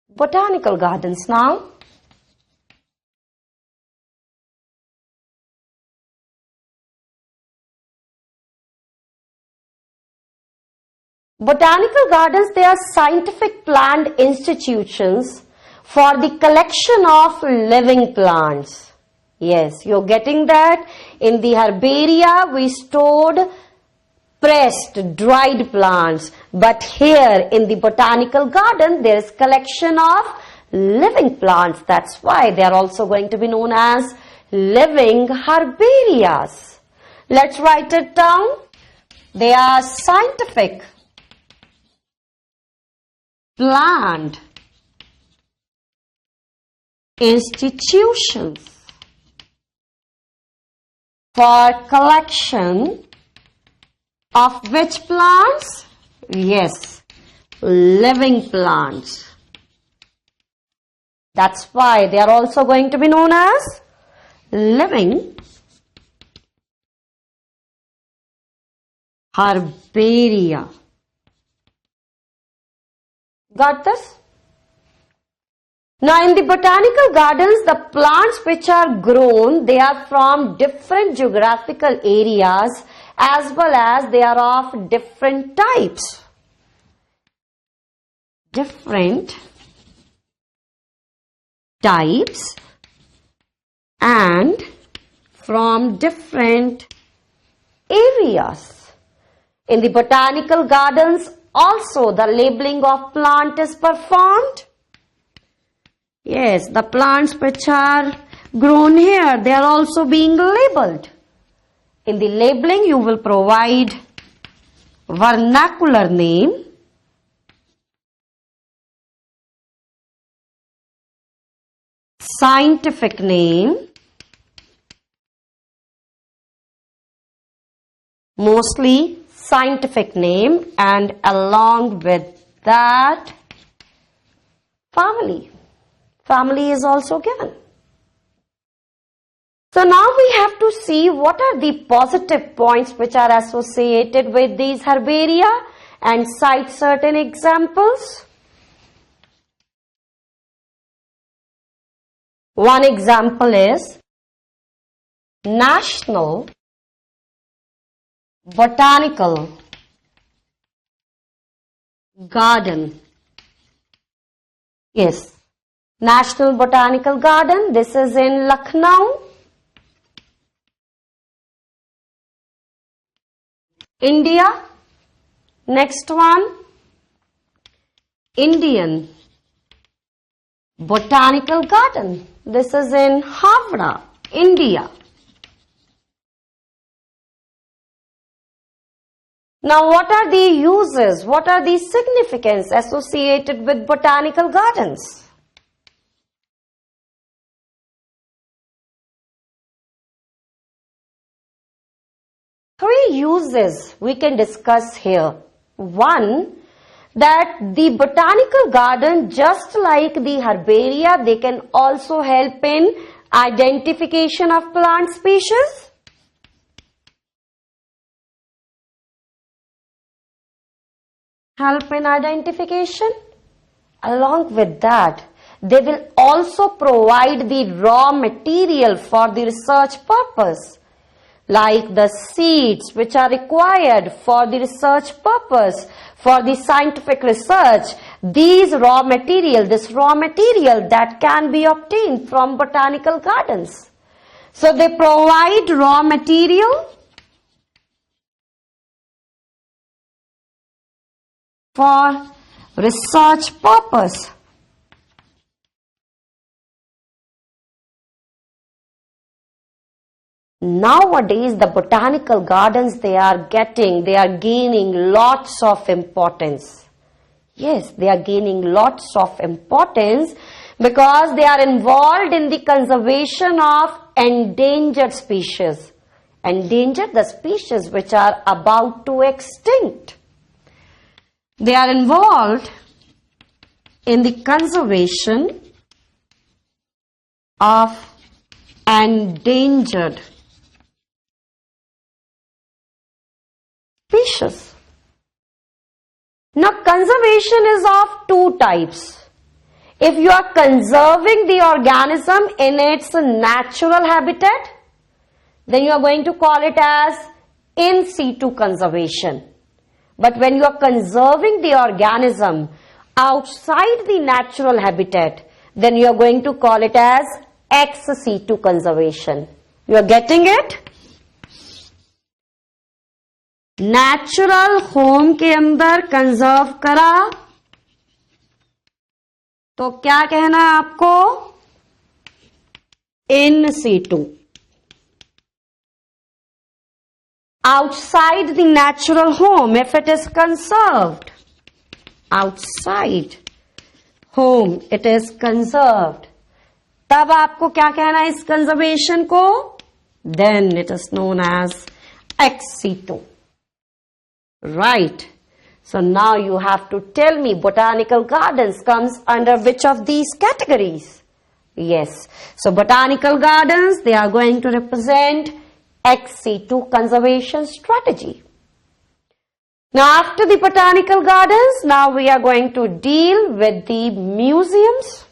Botanical gardens now. Botanical gardens, they are scientific plant institutions for the collection of living plants. Yes, you're getting that. In the herbaria, we stored pressed, dried plants. But here in the botanical garden, there is collection of living plants. That's why they are also going to be known as living herbarias. Let's write it down. They are scientific plant institutions for collection of which plants? Yes, living plants. That's why they are also going to be known as living herbaria. Got this? Now in the botanical gardens, the plants which are grown, they are from different geographical areas as well as they are of different types. Different types and from different areas. In the botanical gardens, also the labeling of plant is performed. Yes, the plants which are grown here, they are also being labeled. In the labeling, you will provide vernacular name, scientific name, mostly scientific name, and along with that, family. Family is also given. So now we have to see what are the positive points which are associated with these herbaria and cite certain examples. One example is National Botanical Garden. Yes, National Botanical Garden. This is in Lucknow, India. Next one, Indian Botanical Garden. This is in Havra, India. Now, what are the uses? What are the significance associated with botanical gardens? Three uses we can discuss here. One, that the botanical garden, just like the herbaria, they can also help in identification of plant species. Help in identification. Along with that, they will also provide the raw material for the research purpose, like the seeds which are required for the research purpose, for the scientific research. This raw material that can be obtained from botanical gardens. So they provide raw material for research purpose. Nowadays, the botanical gardens, they are gaining lots of importance. Yes, they are gaining lots of importance because they are involved in the conservation of endangered species. Endangered, the species which are about to extinct. They are involved in the conservation of endangered species. Now, conservation is of two types. If you are conserving the organism in its natural habitat, then you are going to call it as in situ conservation. But when you are conserving the organism outside the natural habitat, then you are going to call it as ex situ conservation. You are getting it? Natural home के अंदर conserve करा तो क्या कहना है आपको? In situ. Outside the natural home, if it is conserved, outside home it is conserved, तब आपको क्या कहना है इस कंजर्वेशन को? Then it is known as ex situ. Right. So now you have to tell me botanical gardens comes under which of these categories? Yes. So botanical gardens, they are going to represent ex situ conservation strategy. Now after the botanical gardens, now we are going to deal with the museums.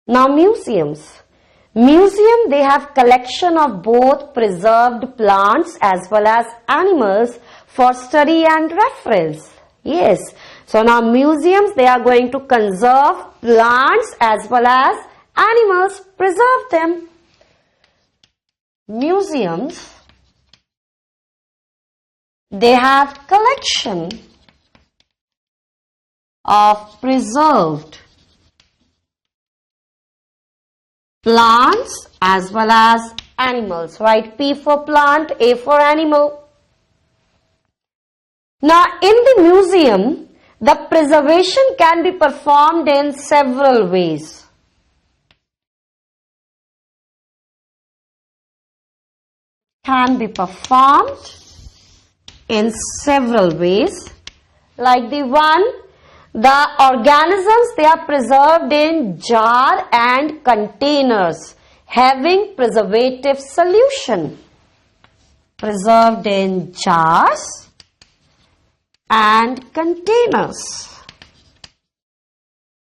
Now museums. Museum, they have collection of both preserved plants as well as animals for study and reference. Yes. So now museums, they are going to conserve plants as well as animals, preserve them. Museums, they have collection of preserved plants as well as animals, right? P for plant, A for animal. Now in the museum, the preservation can be performed in several ways. Can be performed in several ways. Like the one, the organisms, they are preserved in jar and containers having preservative solution. Preserved in jars and containers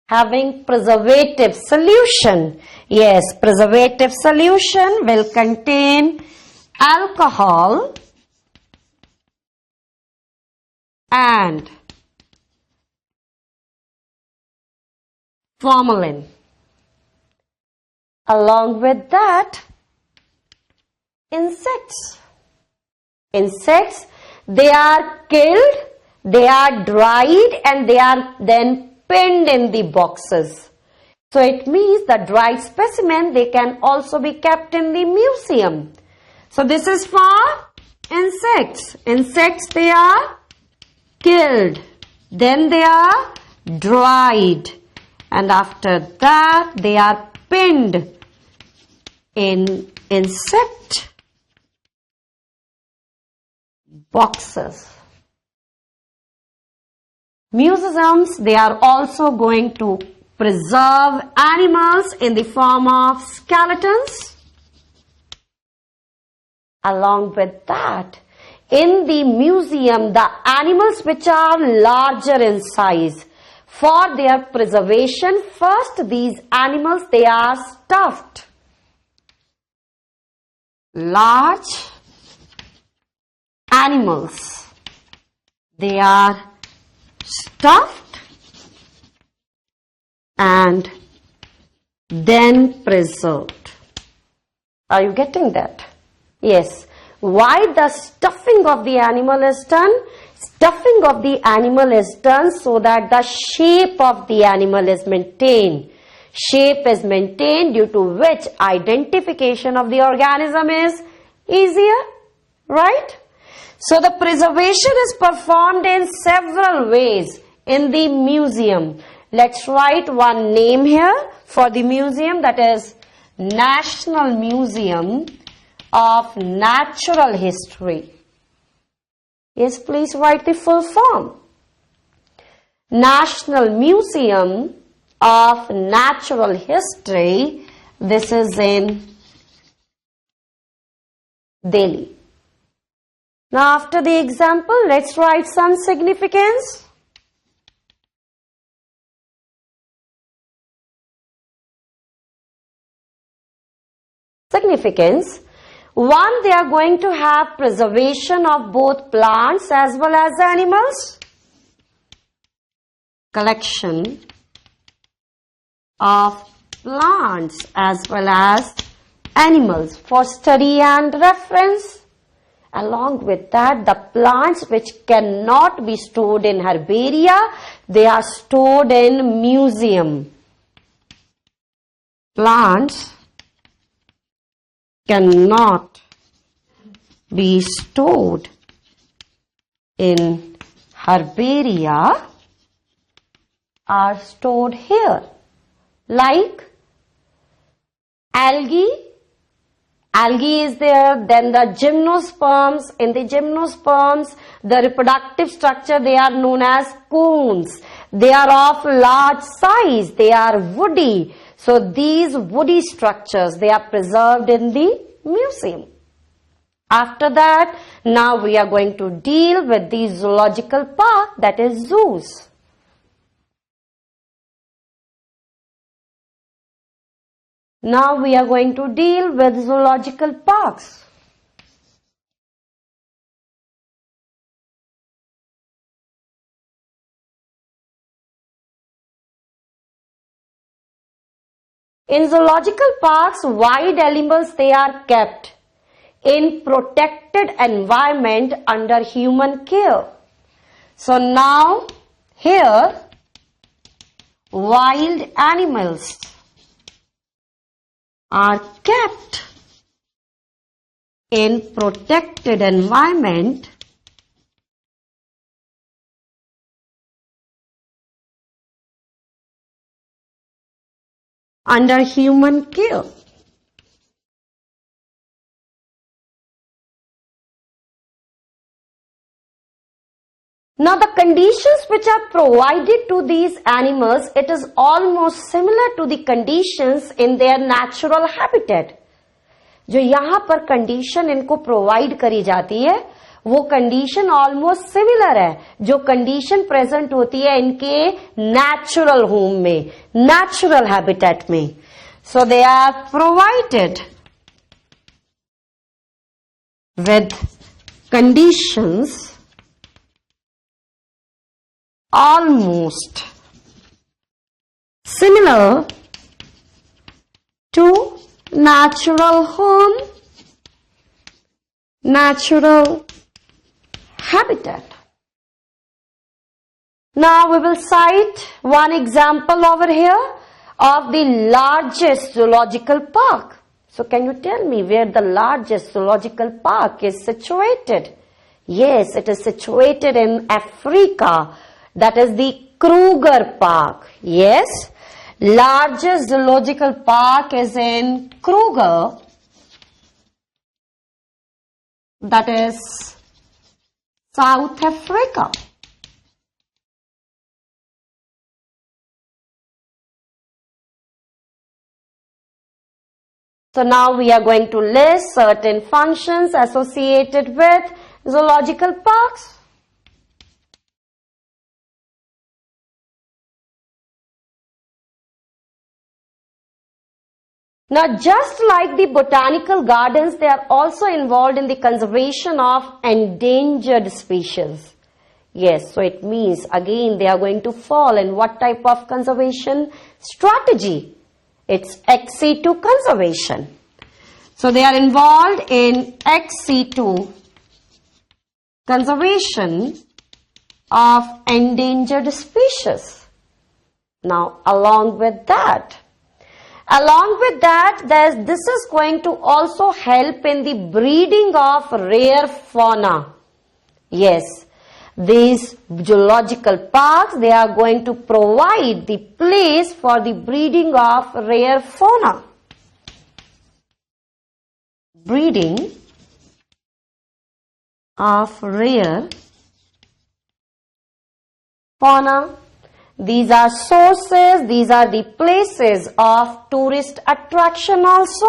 having preservative solution. Yes, preservative solution will contain alcohol and formalin. Along with that, insects. Insects, they are killed, they are dried, and they are then pinned in the boxes. So it means the dried specimen, they can also be kept in the museum. So this is for insects. Insects, they are killed, then they are dried, and after that they are pinned in insect boxes. Museums, they are also going to preserve animals in the form of skeletons. Along with that, in the museum, the animals which are larger in size, for their preservation, first these animals, they are stuffed. Large animals, they are stuffed and then preserved. Are you getting that? Yes. Why the stuffing of the animal is done? Stuffing of the animal is done so that the shape of the animal is maintained. Shape is maintained due to which identification of the organism is easier, right? So the preservation is performed in several ways in the museum. Let's write one name here for the museum, that is National Museum of Natural History. Yes, please write the full form. National Museum of Natural History. This is in Delhi. Now after the example, let's write some significance. Significance. One, they are going to have preservation of both plants as well as animals. Collection of plants as well as animals for study and reference. Along with that, the plants which cannot be stored in herbaria, they are stored in museum. Plants cannot be stored in herbaria are stored here, like algae. Algae is there, then the gymnosperms. In the gymnosperms, the reproductive structure, they are known as cones. They are of large size, they are woody. So these woody structures, they are preserved in the museum. After that, now we are going to deal with the zoological park, that is zoos. Now we are going to deal with zoological parks. In zoological parks, wild animals, they are kept in protected environment under human care. So now here, wild animals are kept in protected environment under human care. Now the conditions which are provided to these animals, it is almost similar to the conditions in their natural habitat. जो यहाँ पर condition इनको provide करी जाती है, वो condition almost similar है, जो condition present होती है इनके natural home में, natural habitat में. So they are provided with conditions almost similar to natural home, natural habitat. Now we will cite one example over here of the largest zoological park. So can you tell me where the largest zoological park is situated? Yes, it is situated in Africa. That is the Kruger Park. Yes, largest zoological park is in Kruger. That is South Africa. So now we are going to list certain functions associated with zoological parks. Now, just like the botanical gardens, they are also involved in the conservation of endangered species. Yes, so it means again they are going to fall in what type of conservation strategy? It's ex situ conservation. So they are involved in ex situ conservation of endangered species. Now, along with that, this is going to also help in the breeding of rare fauna. Yes, these zoological parks, they are going to provide the place for the breeding of rare fauna. Breeding of rare fauna. These are sources, these are the places of tourist attraction also.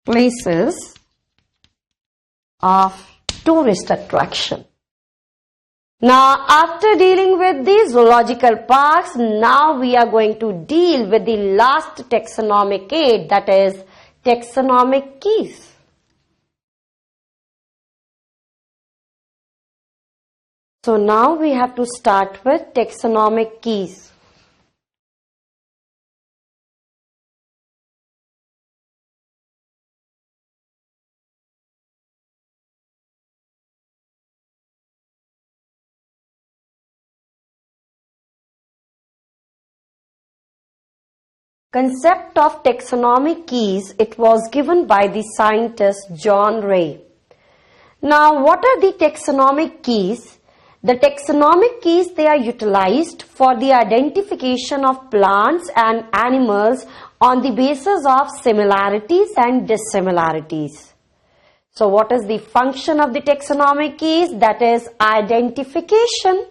places of tourist attraction. Now, after dealing with the zoological parks, now we are going to deal with the last taxonomic aid, that is taxonomic keys. So now we have to start with taxonomic keys. Concept of taxonomic keys, it was given by the scientist John Ray. Now, what are the taxonomic keys? The taxonomic keys, they are utilized for the identification of plants and animals on the basis of similarities and dissimilarities. So, what is the function of the taxonomic keys? That is identification.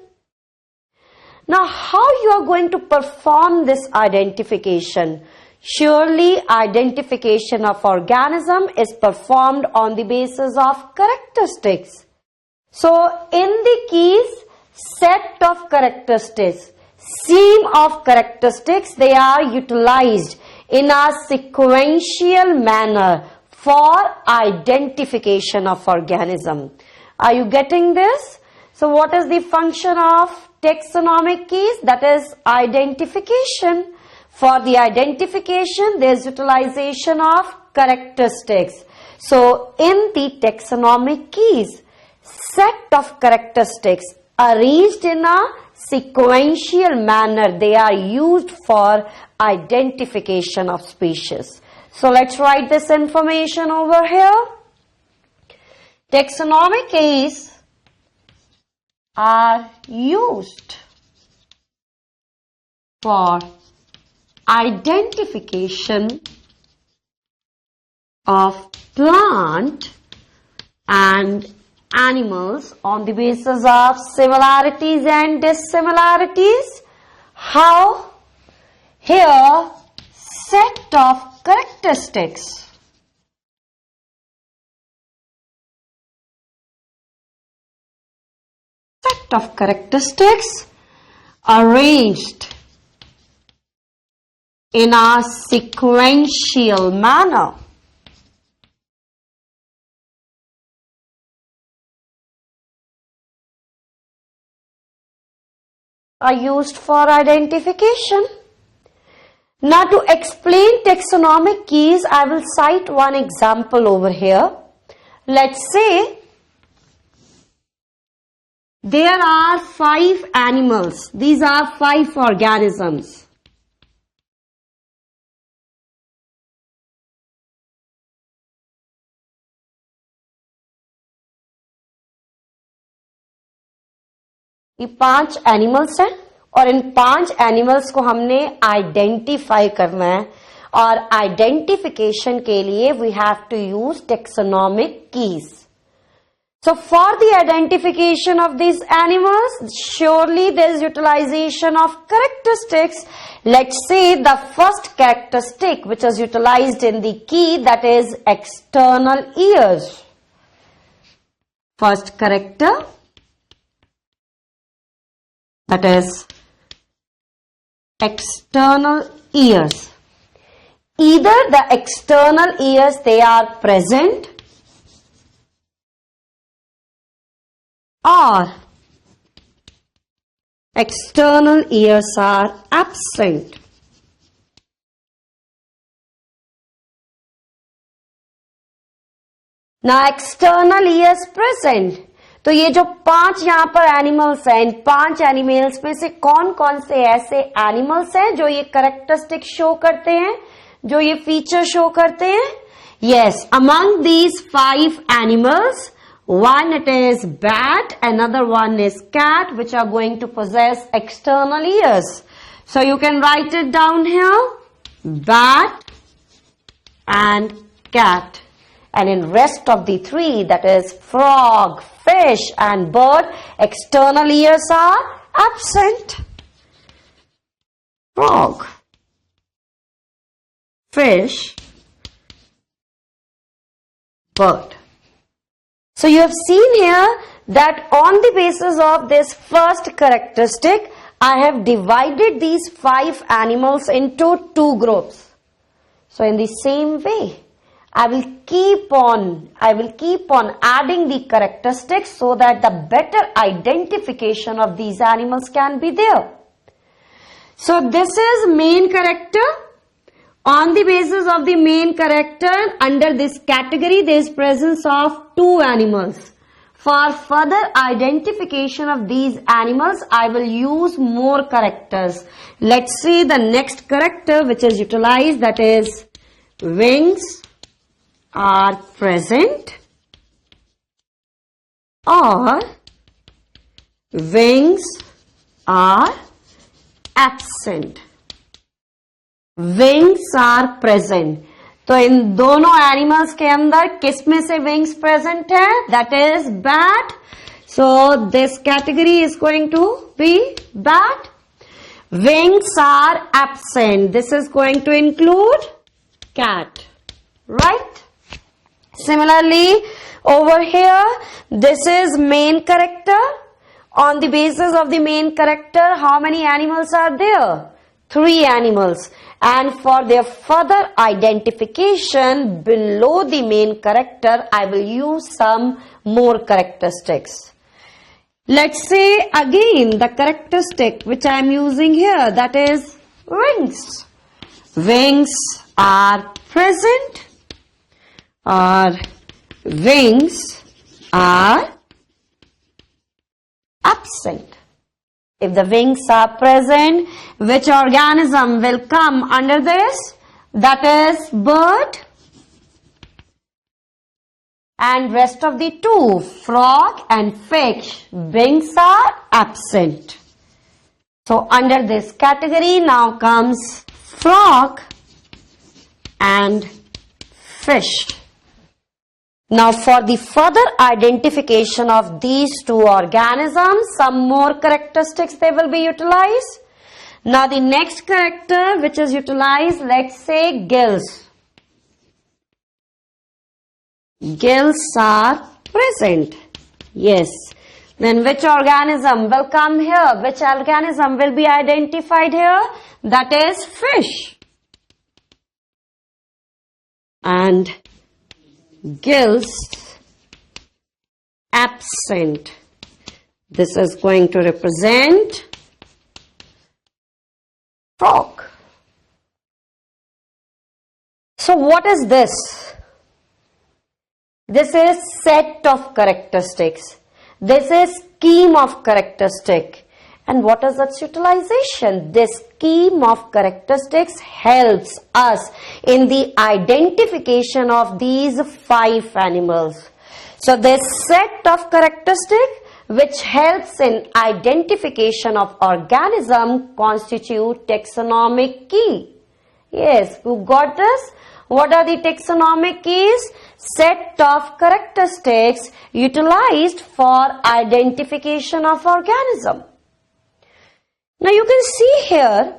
Now, how you are going to perform this identification? Surely, identification of organism is performed on the basis of characteristics. So, in the keys, set of characteristics, scheme of characteristics, they are utilized in a sequential manner for identification of organism. Are you getting this? So, what is the function of taxonomic keys? That is identification. For the identification, there is utilization of characteristics. So, in the taxonomic keys, set of characteristics arranged in a sequential manner, they are used for identification of species. So, let's write this information over here. Taxonomic keys are used for identification of plant and animals on the basis of similarities and dissimilarities. How? Here, set of characteristics. Set of characteristics arranged in a sequential manner. Are used for identification. Now, to explain taxonomic keys, I will cite one example over here. Let's say there are 5 animals. These are 5 organisms. ये 5 animals हैं और इन 5 animals को हमने identify करना है और identification के लिए we have to use taxonomic keys. So for the identification of these animals, surely there is utilization of characteristics. Let's say the first characteristic which is utilized in the key, that is external ears. First character, that is external ears. Either the external ears, they are present, or external ears are absent. Now external ears present. तो ये जो 5 यहाँ पर animals हैं, इन 5 animals में से कौन कौन से ऐसे एनिमल्स हैं जो ये कैरेक्टरिस्टिक शो करते हैं, जो ये फीचर शो करते हैं? Yes, among these 5 animals, one it is bat, another one is cat, which are going to possess external ears. So you can write it down here, bat and cat. And in rest of the 3, that is frog, fish and bird, external ears are absent. Frog, fish bird. So you have seen here that on the basis of this first characteristic, I have divided these 5 animals into 2 groups. So in the same way, I will keep on adding the characteristics so that the better identification of these animals can be there. So this is main character. On the basis of the main character, under this category, there is presence of 2 animals. For further identification of these animals, I will use more characters. Let's see the next character which is utilized, that is wings are present or wings are absent. Wings are present. तो इन दोनों animals के अंदर किस में से wings present है? That is bat. So this category is going to be bat. Wings are absent. This is going to include cat, right? Similarly, over here, this is main character. On the basis of the main character, how many animals are there? 3 animals. And for their further identification below the main character, I will use some more characteristics. Let's say again the characteristic which I am using here, that is wings. Wings are present or wings are absent. If the wings are present, which organism will come under this? That is bird. And rest of the 2, frog and fish, wings are absent. So under this category now comes frog and fish. Now for the further identification of these 2 organisms, some more characteristics they will be utilized. Now the next character which is utilized, let's say gills. Gills are present. Yes. Then which organism will come here? Which organism will be identified here? That is fish. And gills absent. This is going to represent frog. So what is this? This is set of characteristics. This is scheme of characteristic. And what is its utilization? This scheme of characteristics helps us in the identification of these 5 animals. So this set of characteristics which helps in identification of organism constitute taxonomic key. Yes, who got this? What are the taxonomic keys? Set of characteristics utilized for identification of organism. Now you can see here,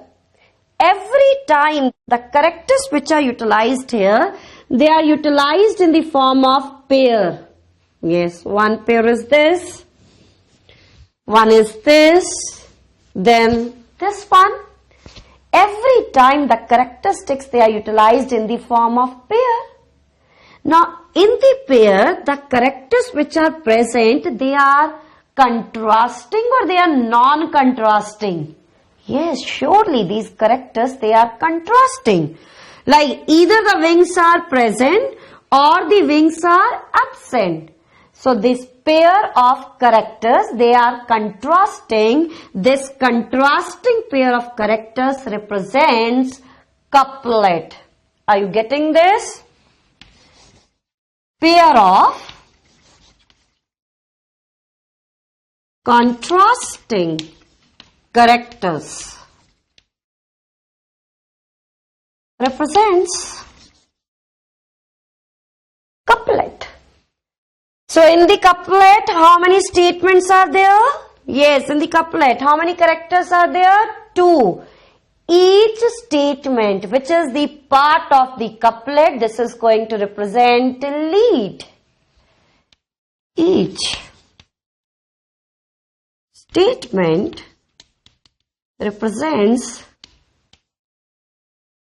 every time the characters which are utilized here, they are utilized in the form of pair. Yes, one pair is this, one is this, then this one. Every time the characteristics they are utilized in the form of pair. Now in the pair, the characters which are present, they are contrasting or they are non-contrasting? Yes, surely these characters, they are contrasting. Like either the wings are present or the wings are absent. So this pair of characters, they are contrasting. This contrasting pair of characters represents couplet. Are you getting this? Pair of contrasting characters represents couplet. So in the couplet, how many statements are there? Yes, in the couplet, how many characters are there? 2. each statement, which is the part of the couplet, this is going to represent lead. Each statement represents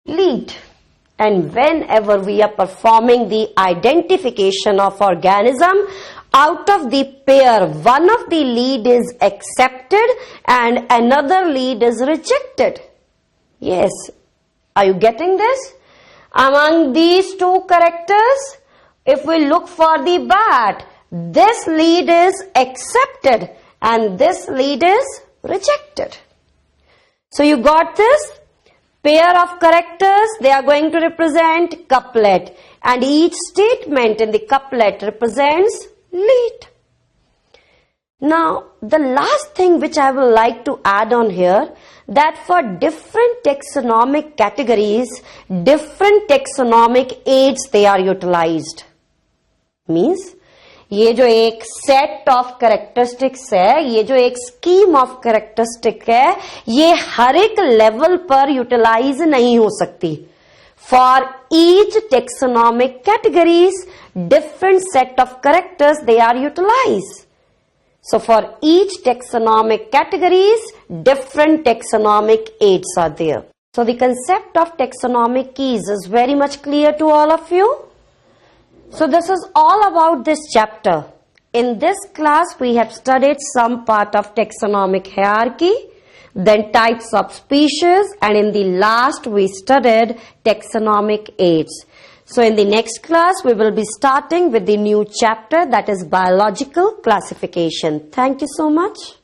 lead. And whenever we are performing the identification of organism, out of the pair, one of the lead is accepted and another lead is rejected. Yes. Are you getting this? Among these two characters, if we look for the bat, this lead is accepted and this lead is rejected. So you got this? Pair of characters, they are going to represent couplet, and each statement in the couplet represents lead. Now, the last thing which I would like to add on here, that for different taxonomic categories, different taxonomic aids they are utilized. Means, ये जो एक set of characteristics है, ये जो एक scheme of characteristic है, ये हर एक लेवल पर यूटिलाइज नहीं हो सकती. For each taxonomic categories different set of characters they are utilise. So for each taxonomic categories, different taxonomic aids are there. So the concept of taxonomic keys is very much clear to all of you. So this is all about this chapter. In this class, we have studied some part of taxonomic hierarchy, then types of species, and in the last, we studied taxonomic aids. So in the next class, we will be starting with the new chapter, that is biological classification. Thank you so much.